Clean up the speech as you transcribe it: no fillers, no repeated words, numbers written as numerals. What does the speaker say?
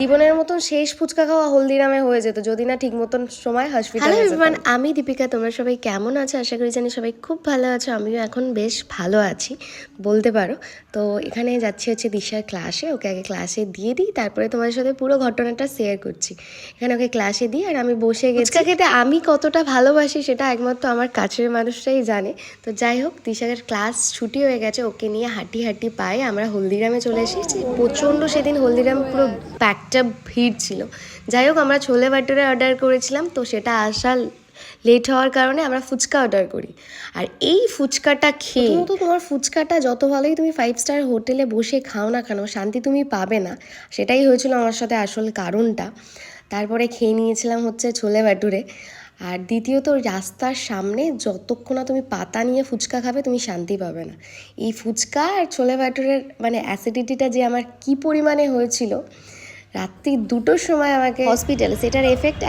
জীবনের মতন শেষ ফুচকা খাওয়া হলদিরামে হয়ে যেত যদি না ঠিক মতন সময় হসপিটালে হ্যালো যেতাম। এভরিওয়ান, আমি দীপিকা। তোমরা সবাই কেমন আছো? আশা করি জানি সবাই খুব ভালো আছো। আমিও এখন বেশ ভালো আছি বলতে পারো। তো এখানে যাচ্ছি হচ্ছে দিশার ক্লাসে। ওকে আগে ক্লাসে দিয়ে দিই, তারপরে তোমাদের সাথে পুরো ঘটনাটা শেয়ার করছি। এখানে ওকে ক্লাসে দিই আর আমি বসে গেছি। ফুচকা খেতে আমি কতটা ভালোবাসি সেটা একমাত্র আমার কাছের মানুষটাই জানে। তো যাই হোক, দিশার ক্লাস ছুটি হয়ে গেছে, ওকে নিয়ে হাঁটি হাঁটি পায়ে আমরা হলদিরামে চলে এসেছি। প্রচণ্ড সেদিন হলদিরাম পুরো প্যাকটা ভিড় ছিল। যাই হোক, আমরা ছোলে ভাটুরে অর্ডার করেছিলাম, তো সেটা আসা লেট হওয়ার কারণে আমরা ফুচকা অর্ডার করি। আর এই ফুচকাটা খেয়ে তো তোমার ফুচকাটা যত ভালোই তুমি 5 স্টার হোটেলে বসে খাও না কেন, শান্তি তুমি পাবে না। সেটাই হয়েছিল আমার সাথে আসল কারণটা। তারপরে খেয়ে নিয়েছিলাম হচ্ছে ছোলে ভাটুরে। আর দ্বিতীয়ত, রাস্তার সামনে যতক্ষণ না তুমি পাতা নিয়ে ফুচকা খাবে তুমি শান্তি পাবে না। এই ফুচকা আর ছোলে ভাটুরের মানে অ্যাসিডিটিটা যে আমার কি পরিমাণে হয়েছিল, রাত্রি 2টোর সময় আমাকে হসপিটালে, সেটার এফেক্ট